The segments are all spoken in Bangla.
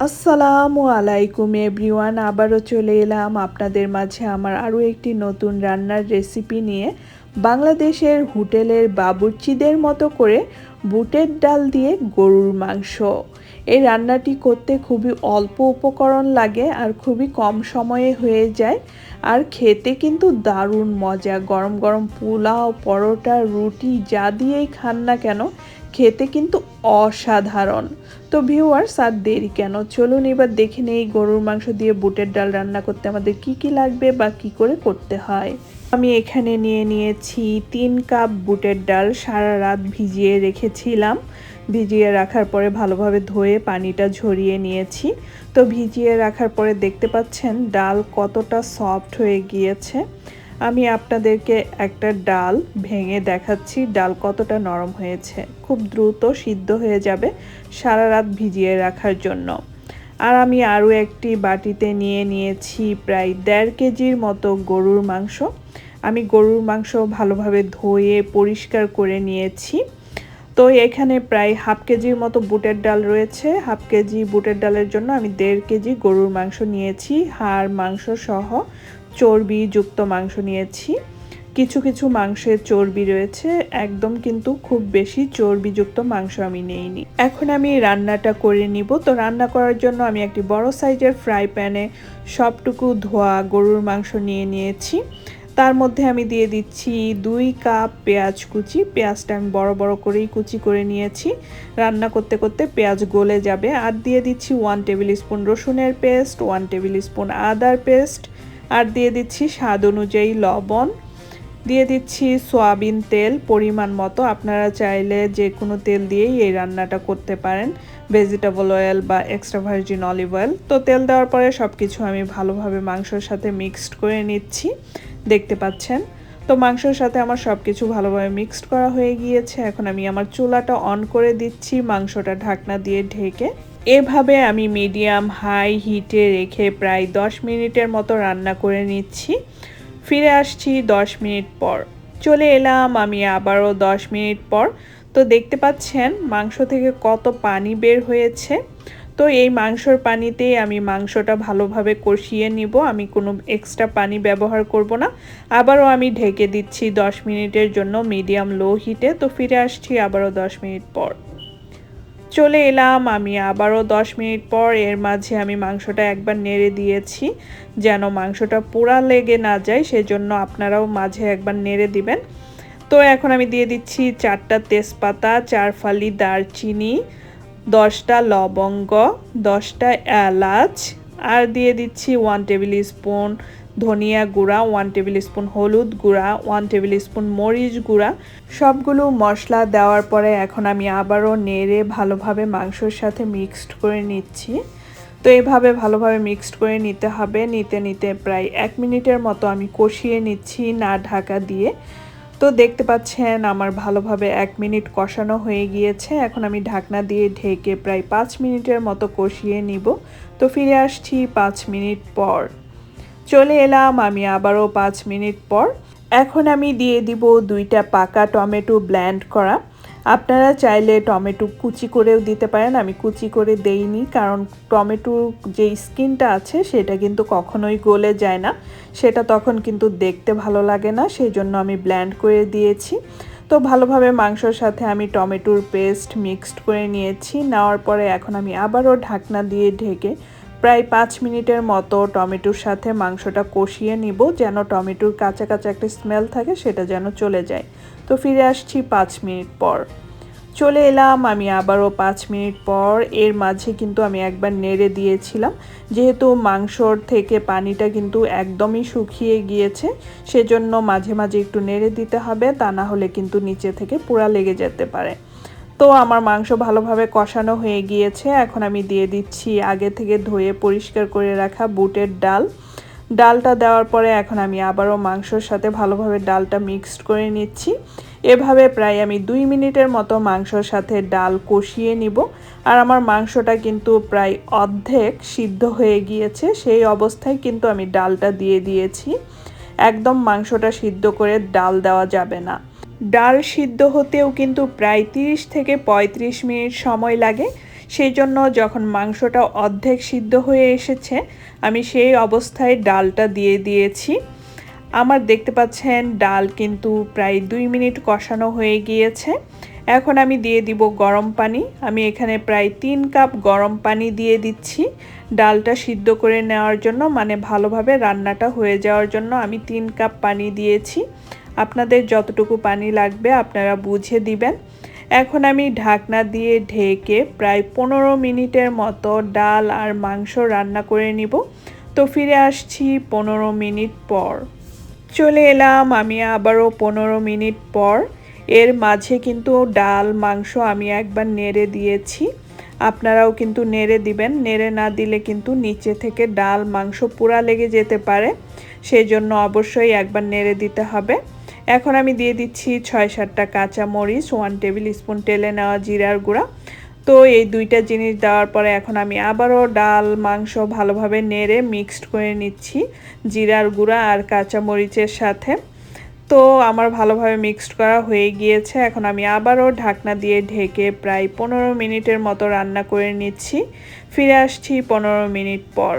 আসসালামু আলাইকুম এভরিওয়ান, আবারও চলে এলাম আপনাদের মাঝে আমার আরও একটি নতুন রান্নার রেসিপি নিয়ে। বাংলাদেশের হোটেলের বাবুর্চিদের মতো করে বুটের ডাল দিয়ে গরুর মাংস। এই রান্নাটি করতে খুবই অল্প উপকরণ লাগে আর খুবই কম সময়ে হয়ে যায়, আর খেতে কিন্তু দারুণ মজা। গরম গরম পোলাও, পরোটা, রুটি যা দিয়েই খান না কেন খেতে কিন্তু অসাধারণ। তো ভিউয়ার্স, আর দেরি কেন, চলুন এবার দেখে নেই গরুর মাংস দিয়ে বুটের ডাল রান্না করতে আমাদের কি কি লাগবে বা কি করে করতে হয়। আমি এখানে নিয়ে নিয়েছি 3 কাপ বুটের ডাল। সারা রাত ভিজিয়ে রেখেছিলাম। ভিজিয়ে রাখার পরে ভালোভাবে ধুয়ে পানিটা ঝরিয়ে নিয়েছি। তো ভিজিয়ে রাখার পরে দেখতে পাচ্ছেন ডাল কতটা সফট হয়ে গিয়েছে। আমি আপনাদেরকে একটা ডাল ভেঙে দেখাচ্ছি ডাল কতটা নরম হয়েছে। খুব দ্রুত সিদ্ধ হয়ে যাবে সারা রাত ভিজিয়ে রাখার জন্য। আর আমি আরও একটি বাটিতে নিয়ে নিয়েছি প্রায় 1.5 কেজির মতো গরুর মাংস। আমি গরুর মাংস ভালোভাবে ধুয়ে পরিষ্কার করে নিয়েছি। তো এখানে প্রায় 1/2 কেজির মতো বুটের ডাল রয়েছে। 1/2 কেজি বুটের ডালের জন্য আমি 1.5 কেজি গরুর মাংস নিয়েছি। হাড় মাংস সহ চর্বিযুক্ত মাংস নিয়েছি। কিছু কিছু মাংসে চর্বি রয়েছে, একদম কিন্তু খুব বেশি চর্বিযুক্ত মাংস আমি নেইনি। এখন আমি রান্নাটা করে নিব। তো রান্না করার জন্য আমি একটি বড় সাইজের ফ্রাই প্যানে সবটুকু ধোয়া গরুর মাংস নিয়ে নিয়েছি। তার মধ্যে আমি দিয়ে দিচ্ছি 2 কাপ পেঁয়াজ কুচি। পেঁয়াজটা আমি বড় বড় করেই কুচি করে নিয়েছি, রান্না করতে করতে পেঁয়াজ গলে যাবে। আর দিয়ে দিচ্ছি 1 টেবিল স্পুন রসুনের পেস্ট, 1 টেবিল স্পুন আদার পেস্ট, আর দিয়ে দিচ্ছি স্বাদ অনুযায়ী লবণ, দিয়ে দিচ্ছি সয়াবিন তেল পরিমাণ মতো। আপনারা চাইলে যে কোনো তেল দিয়েই এই রান্নাটা করতে পারেন, ভেজিটেবল অয়েল বা এক্সট্রা ভার্জিন অলিভ অয়েল। তো তেল দেওয়ার পরে সব কিছু আমি ভালোভাবে মাংসর সাথে মিক্সড করে নিচ্ছি, দেখতে পাচ্ছেন। তো মাংসর সাথে আমার সব কিছু ভালোভাবে মিক্সড করা হয়ে গিয়েছে। এখন আমি আমার চুলাটা অন করে দিচ্ছি, মাংসটা ঢাকনা দিয়ে ঢেকে এভাবে আমি মিডিয়াম হাই হিটে রেখে প্রায় 10 মিনিটের মতো রান্না করে নিচ্ছি। ফিরে আসছি 10 মিনিট পর। চলে এলাম আমি আবারও 10 মিনিট পর। তো দেখতে পাচ্ছেন মাংস থেকে কত পানি বের হয়েছে। তো এই মাংসর পানিতেই আমি মাংসটা ভালোভাবে কষিয়ে নিব, আমি কোনো এক্সট্রা পানি ব্যবহার করব না। আবারও আমি ঢেকে দিচ্ছি 10 মিনিটের জন্য মিডিয়াম লো হিটে। তো ফিরে আসছি আবারও 10 মিনিট পর। চলে এলাম আমি আবারও 10 মিনিট পর। এর মাঝে আমি মাংসটা একবার নেড়ে দিয়েছি যেন মাংসটা পোড়া লেগে না যায়, সেজন্য আপনারাও মাঝে একবার নেড়ে দিবেন। তো এখন আমি দিয়ে দিচ্ছি 4টা তেজপাতা, 4 ফালি দারচিনি, 10টা লবঙ্গ, 10টা এলাচ, আর দিয়ে দিচ্ছি 1 টেবিল স্পুন ধনিয়া গুঁড়া, 1 টেবিল স্পুন হলুদ গুঁড়া, 1 টেবিল স্পুন মরিচ গুঁড়া। সবগুলো মশলা দেওয়ার পরে এখন আমি আবারও নেড়ে ভালোভাবে মাংসর সাথে মিক্সড করে নিচ্ছি। তো এভাবে ভালোভাবে মিক্সড করে নিতে হবে। নিতে নিতে প্রায় 1 মিনিটের মতো আমি কষিয়ে নিচ্ছি না ঢাকা দিয়ে। তো দেখতে পাচ্ছেন আমার ভালোভাবে 1 মিনিট কষানো হয়ে গিয়েছে। এখন আমি ঢাকনা দিয়ে ঢেকে প্রায় 5 মিনিটের মতো কষিয়ে নিব। তো ফিরে আসছি 5 মিনিট পর। চলে এলাম আমি আবারও 5 মিনিট পর। এখন আমি দিয়ে দিব 2টা পাকা টমেটো ব্লেন্ড করা। আপনারা চাইলে টমেটো কুচি করেও দিতে পারেন, আমি কুচি করে দেইনি কারণ টমেটোর যে স্কিনটা আছে সেটা কিন্তু কখনোই গলে যায় না, সেটা তখন কিন্তু দেখতে ভালো লাগে না, সেই জন্য আমি ব্লেন্ড করে দিয়েছি। তো ভালোভাবে মাংসর সাথে আমি টমেটোর পেস্ট মিক্সড করে নিয়েছি। নেওয়ার পরে এখন আমি আবারও ঢাকনা দিয়ে ঢেকে প্রায় 5 মিনিটের মতো টমেটোর সাথে মাংসটা কষিয়ে নিব, যেন টমেটোর কাঁচা কাঁচা একটা স্মেল থাকে সেটা যেন চলে যায়। তো ফিরে আসছি 5 মিনিট পর। চলে এলাম আমি আবারও 5 মিনিট পর। এর মাঝে কিন্তু আমি একবার নেড়ে দিয়েছিলাম, যেহেতু মাংসর থেকে পানিটা কিন্তু একদমই শুকিয়ে গিয়েছে, সেজন্য মাঝে মাঝে একটু নেড়ে দিতে হবে, তা না হলে কিন্তু নিচে থেকে পোড়া লেগে যেতে পারে। তো আমার মাংস ভালোভাবে কষানো হয়ে গিয়েছে। এখন আমি দিয়ে দিচ্ছি আগে থেকে ধুয়ে পরিষ্কার করে রাখা বুটের ডাল। ডালটা দেওয়ার পরে এখন আমি আবারও মাংসর সাথে ভালোভাবে ডালটা মিক্সড করে নিচ্ছি। এভাবে প্রায় আমি 2 মিনিটের মতো মাংসর সাথে ডাল কষিয়ে নিব। আর আমার মাংসটা কিন্তু প্রায় অর্ধেক সিদ্ধ হয়ে গিয়েছে, সেই অবস্থায় কিন্তু আমি ডালটা দিয়ে দিয়েছি। একদম মাংসটা সিদ্ধ করে ডাল দেওয়া যাবে না। ডাল সিদ্ধ হতেও কিন্তু প্রায় 30 থেকে 35 মিনিট সময় লাগে, সেই জন্য যখন মাংসটা অর্ধেক সিদ্ধ হয়ে এসেছে আমি সেই অবস্থায় ডালটা দিয়ে দিয়েছি। আমার দেখতে পাচ্ছেন ডাল কিন্তু প্রায় 2 মিনিট কষানো হয়ে গিয়েছে। এখন আমি দিয়ে দিব গরম পানি। আমি এখানে প্রায় 3 কাপ গরম পানি দিয়ে দিচ্ছি ডালটা সিদ্ধ করে নেওয়ার জন্য, মানে ভালোভাবে রান্নাটা হয়ে যাওয়ার জন্য আমি 3 কাপ পানি দিয়েছি। আপনাদের যতটুকু পানি লাগবে আপনারা বুঝে দিবেন। এখন আমি ঢাকনা দিয়ে ঢেকে প্রায় 15 মিনিটের মতো ডাল আর মাংস রান্না করে নিব। তো ফিরে আসছি 15 মিনিট পর। চলে এলাম আমি আবারও 15 মিনিট পর। এর মাঝে কিন্তু ডাল মাংস আমি একবার নেড়ে দিয়েছি, আপনারাও কিন্তু নেড়ে দিবেন। নেড়ে না দিলে কিন্তু নিচে থেকে ডাল মাংস পুড়া লেগে যেতে পারে, সেই জন্য অবশ্যই একবার নেড়ে দিতে হবে। এখন আমি দিয়ে দিচ্ছি 6-7টা কাঁচা মরিচ, 1 টেবিল স্পুন টেলে নেওয়া জিরার গুঁড়া। তো এই দুইটা জিনিস দেওয়ার পরে এখন আমি আবারও ডাল মাংস ভালোভাবে নেড়ে মিক্সড করে নিচ্ছি জিরার গুঁড়া আর কাঁচা মরিচের সাথে। তো আমার ভালোভাবে মিক্সড করা হয়ে গিয়েছে। এখন আমি আবারও ঢাকনা দিয়ে ঢেকে প্রায় 15 মিনিটের মতো রান্না করে নিচ্ছি। ফিরে আসছি 15 মিনিট পর।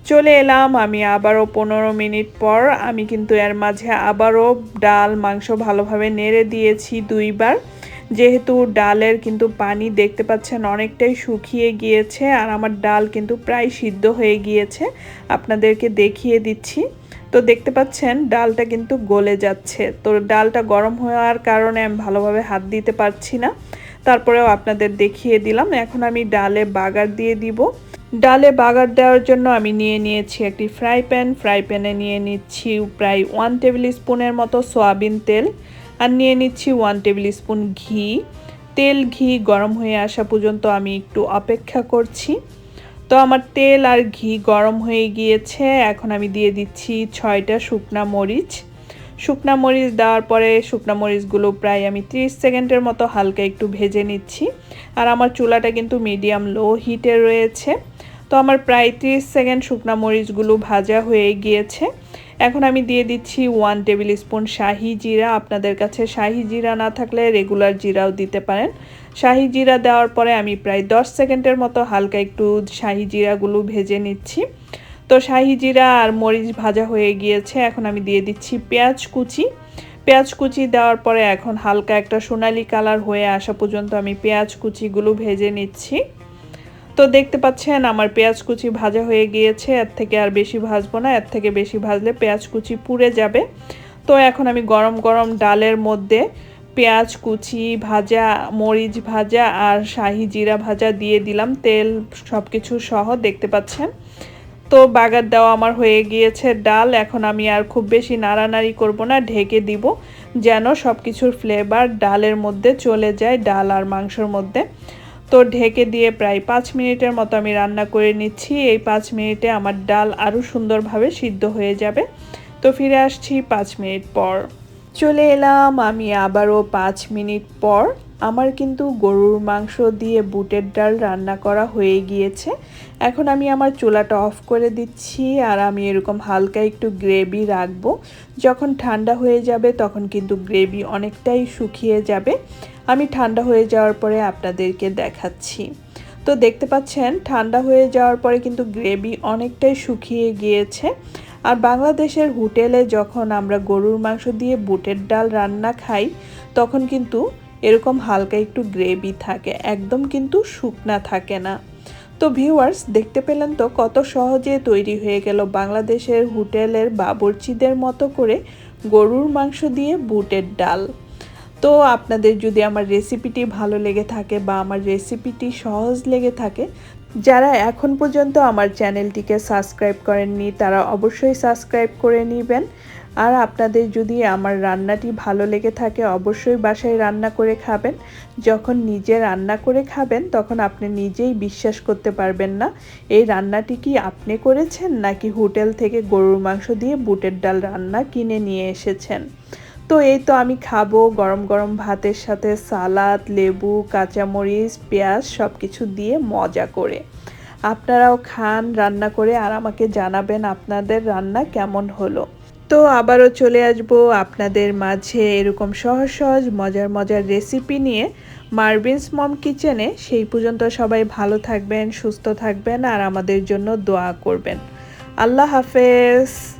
চলে এলাম আমি আবারও 15 মিনিট পর। আমি কিন্তু এর মাঝে আবারও ডাল মাংস ভালোভাবে নেড়ে দিয়েছি 2 বার। যেহেতু ডালের কিন্তু পানি দেখতে পাচ্ছেন অনেকটাই শুকিয়ে গিয়েছে আর আমার ডাল কিন্তু প্রায় সিদ্ধ হয়ে গিয়েছে, আপনাদেরকে দেখিয়ে দিচ্ছি। তো দেখতে পাচ্ছেন ডালটা কিন্তু গলে যাচ্ছে। তো ডালটা গরম হওয়ার কারণে আমি ভালোভাবে হাত দিতে পারছি না, তারপরেও আপনাদের দেখিয়ে দিলাম। এখন আমি ডালে বাগার দিয়ে দিব। ডালে বাগার দেওয়ার জন্য আমি নিয়ে নিয়েছি একটি ফ্রাই প্যানে নিয়ে নিচ্ছি প্রায় 1 টেবিল স্পুনের মতো সয়াবিন তেল, আর নিয়ে নিচ্ছি 1 টেবিল স্পুন ঘি। তেল ঘি গরম হয়ে আসা পর্যন্ত আমি একটু অপেক্ষা করছি। তো আমার তেল আর ঘি গরম হয়ে গিয়েছে। এখন আমি দিয়ে দিচ্ছি 6টা শুকনা মরিচ। শুকনা মরিচ দেওয়ার পরে শুকনা মরিচগুলো প্রায় আমি 30 সেকেন্ডের মতো হালকা একটু ভেজে নিচ্ছি। আর আমার চুলাটা কিন্তু মিডিয়াম লো হিটে রয়েছে। তো আমার প্রায় 30 সেকেন্ড শুকনা মরিচগুলো ভাজা হয়ে গিয়েছে। এখন আমি দিয়ে দিচ্ছি 1 টেবিল স্পুন শাহি জিরা। আপনাদের কাছে শাহি জিরা না থাকলে রেগুলার জিরাও দিতে পারেন। শাহি জিরা দেওয়ার পরে আমি প্রায় 10 সেকেন্ডের মতো হালকা একটু শাহি জিরাগুলো ভেজে নিচ্ছি। তো শাহি জিরা আর মরিচ ভাজা হয়ে গিয়েছে। এখন আমি দিয়ে দিচ্ছি পেঁয়াজ কুচি। পেঁয়াজ কুচি দেওয়ার পরে এখন হালকা একটা সোনালি কালার হয়ে আসা পর্যন্ত আমি পেঁয়াজ কুচিগুলো ভেজে নিচ্ছি। তো দেখতে পাচ্ছেন আমার পেঁয়াজ কুচি ভাজা হয়ে গিয়েছে। এর থেকে আর বেশি ভাজবো না, এর থেকে বেশি ভাজলে পেঁয়াজ কুচি পুড়ে যাবে। তো এখন আমি গরম গরম ডালের মধ্যে পেঁয়াজ কুচি ভাজা, মরিচ ভাজা আর শাহি জিরা ভাজা দিয়ে দিলাম, তেল সব কিছু সহ দেখতে পাচ্ছেন। তো বাগার দেওয়া আমার হয়ে গিয়েছে ডাল। এখন আমি আর খুব বেশি নাড়ানাড়ি করব না, ঢেকে দিব যেন সব কিছুর ফ্লেভার ডালের মধ্যে চলে যায়, ডাল আর মাংসর মধ্যে। তো ঢেকে দিয়ে প্রায় 5 মিনিটের মতো আমি রান্না করে নিচ্ছি। এই 5 মিনিটে আমার ডাল আরও সুন্দরভাবে সিদ্ধ হয়ে যাবে। তো ফিরে আসছি 5 মিনিট পর। চলে এলাম আমি আবারও 5 মিনিট পর। আমার কিন্তু গরুর মাংস দিয়ে বুটের ডাল রান্না করা হয়ে গিয়েছে। এখন আমি আমার চুলাটা অফ করে দিচ্ছি আর আমি এরকম হালকা একটু গ্রেভি রাখবো। যখন ঠান্ডা হয়ে যাবে তখন কিন্তু গ্রেভি অনেকটাই শুকিয়ে যাবে। আমি ঠান্ডা হয়ে যাওয়ার পরে আপনাদেরকে দেখাচ্ছি। তো দেখতে পাচ্ছেন ঠান্ডা হয়ে যাওয়ার পরে কিন্তু গ্রেভি অনেকটাই শুকিয়ে গিয়েছে। আর বাংলাদেশের হোটেলে যখন আমরা গরুর মাংস দিয়ে বুটের ডাল রান্না খাই তখন কিন্তু এরকম হালকা একটু গ্রেভি থাকে, একদম কিন্তু শুকনা থাকে না। তো ভিউয়ার্স দেখতে পেলেন তো কত সহজে তৈরি হয়ে গেল বাংলাদেশের হোটেলের বাবুর্চিদের মতো করে গরুর মাংস দিয়ে বুটের ডাল। তো আপনাদের যদি আমার রেসিপিটি ভালো লেগে থাকে বা আমার রেসিপিটি সহজ লেগে থাকে, যারা এখন পর্যন্ত আমার চ্যানেলটিকে সাবস্ক্রাইব করেননি তারা অবশ্যই সাবস্ক্রাইব করে নেবেন। আর আপনাদের যদি আমার রান্নাটি ভালো লেগে থাকে অবশ্যই বাসায় রান্না করে খাবেন। যখন নিজে রান্না করে খাবেন তখন আপনি নিজেই বিশ্বাস করতে পারবেন না এই রান্নাটি কি আপনি করেছেন নাকি হোটেল থেকে গরুর মাংস দিয়ে বুটের ডাল রান্না কিনে নিয়ে এসেছেন। তো এই তো আমি খাবো গরম গরম ভাতের সাথে সালাদ, লেবু, কাঁচামরিচ, পেঁয়াজ সব কিছু দিয়ে মজা করে। আপনারাও খান রান্না করে আর আমাকে জানাবেন আপনাদের রান্না কেমন হলো। তো আবারও চলে আসব আপনাদের মাঝে এরকম সহজ সহজ মজার মজার রেসিপি নিয়ে মারভিনস মম কিচেনে। সেই পর্যন্ত সবাই ভালো থাকবেন, সুস্থ থাকবেন আর আমাদের জন্য দোয়া করবেন। আল্লাহ হাফেজ।